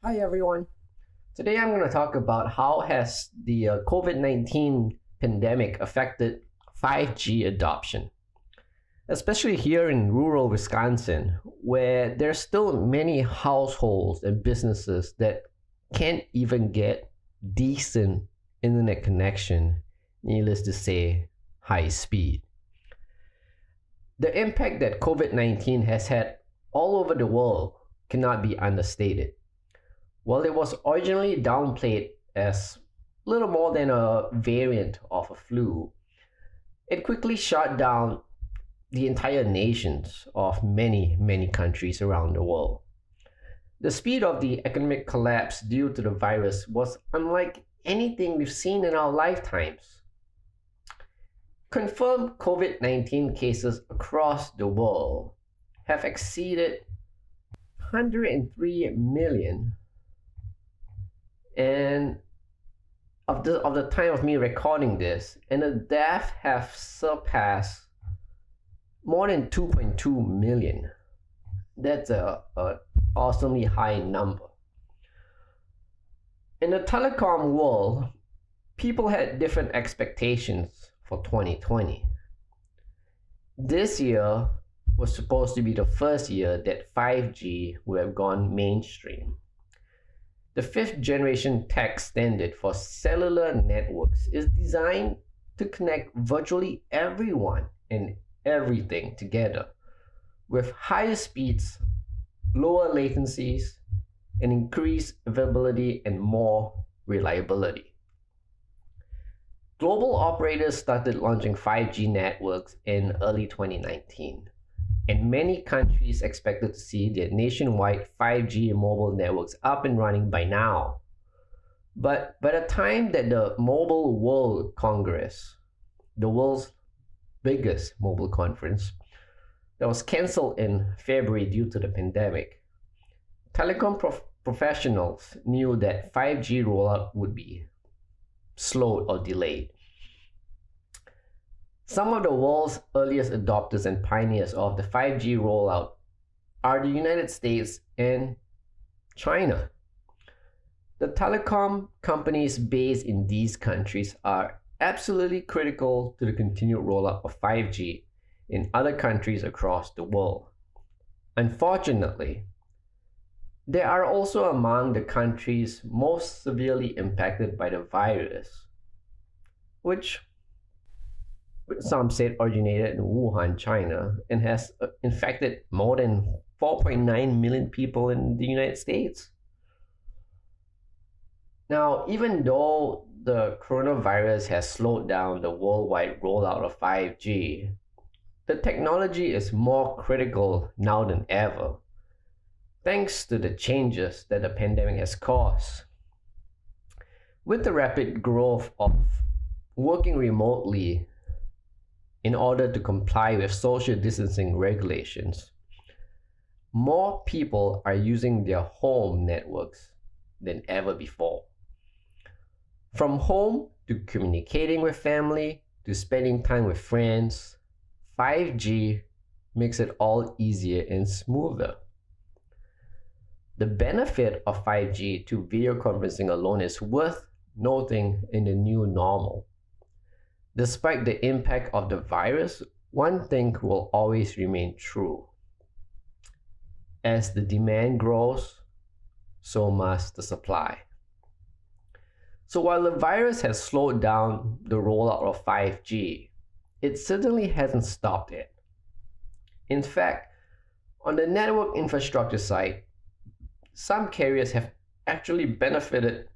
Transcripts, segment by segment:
Hi everyone. Today I'm going to talk about how has the COVID-19 pandemic affected 5G adoption, especially here in rural Wisconsin, where there's still many households and businesses that can't even get decent internet connection, needless to say, high speed. The impact that COVID-19 has had all over the world cannot be understated. While it was originally downplayed as little more than a variant of a flu, it quickly shut down the entire nations of many countries around the world. The speed of the economic collapse due to the virus was unlike anything we've seen in our lifetimes. Confirmed COVID-19 cases across the world have exceeded 103 million, and of the time of me recording this, and the deaths have surpassed more than 2.2 million. That's a awesomely high number. In the telecom world, people had different expectations for 2020. This year was supposed to be the first year that 5G would have gone mainstream. The fifth generation tech standard for cellular networks is designed to connect virtually everyone and everything together with higher speeds, lower latencies, and increased availability and more reliability. Global operators started launching 5G networks in early 2019, and many countries expected to see their nationwide 5G mobile networks up and running by now. But by the time that the Mobile World Congress, the world's biggest mobile conference, that was cancelled in February due to the pandemic, telecom professionals knew that 5G rollout would be slowed or delayed. Some of the world's earliest adopters and pioneers of the 5G rollout are the United States and China. The telecom companies based in these countries are absolutely critical to the continued rollout of 5G in other countries across the world. Unfortunately, they are also among the countries most severely impacted by the virus, which some said originated in Wuhan, China, and has infected more than 4.9 million people in the United States. Now, even though the coronavirus has slowed down the worldwide rollout of 5G, the technology is more critical now than ever, thanks to the changes that the pandemic has caused. With the rapid growth of working remotely in order to comply with social distancing regulations, more people are using their home networks than ever before. From home to communicating with family to spending time with friends, 5G makes it all easier and smoother. The benefit of 5G to video conferencing alone is worth noting in the new normal. Despite the impact of the virus, one thing will always remain true. As the demand grows, so must the supply. So while the virus has slowed down the rollout of 5G, it certainly hasn't stopped it. In fact, on the network infrastructure side, some carriers have actually benefited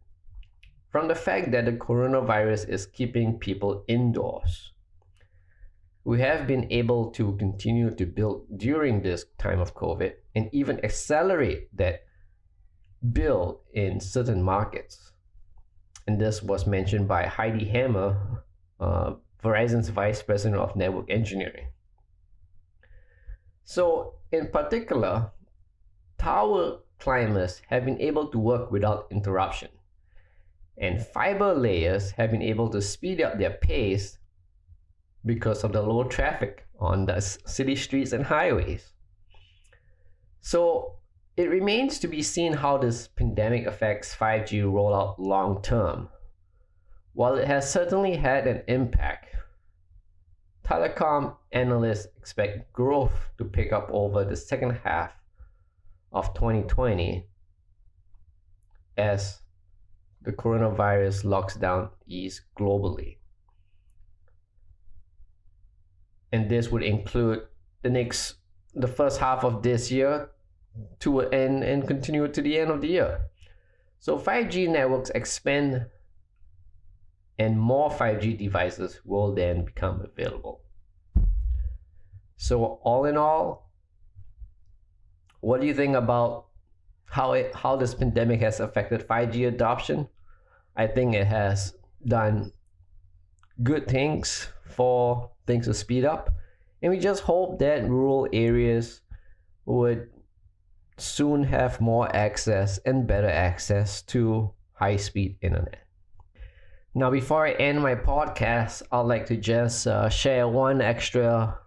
from the fact that the coronavirus is keeping people indoors. We have been able to continue to build during this time of COVID and even accelerate that build in certain markets. And this was mentioned by Heidi Hammer, Verizon's Vice President of Network Engineering. So in particular, tower climbers have been able to work without interruption, and fiber layers have been able to speed up their pace because of the low traffic on the city streets and highways. So It remains to be seen how this pandemic affects 5G rollout long term. While it has certainly had an impact, telecom analysts expect growth to pick up over the second half of 2020 as the coronavirus lockdown ease globally. And this would include the first half of this year to and continue to the end of the year. So 5G networks expand and more 5G devices will then become available. So all in all, what do you think about how this pandemic has affected 5G adoption? I think it has done good things for things to speed up, and we just hope that rural areas would soon have more access and better access to high-speed internet. Now, before I end my podcast, I'd like to just share one extra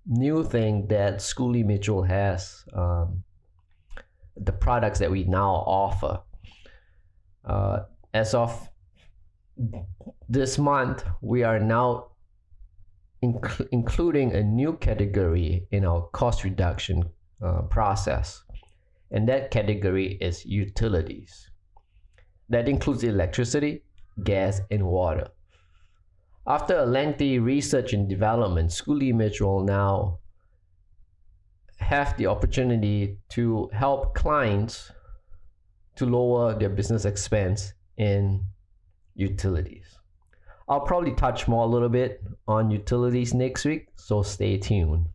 new thing that Schooley Mitchell has, the products that we now offer. As of this month, we are now including a new category in our cost reduction process, and that category is utilities. That includes electricity, gas, and water. After a lengthy research and development, Schooley Mitchell now have the opportunity to help clients to lower their business expense in utilities. I'll probably touch more a little bit on utilities next week, so stay tuned.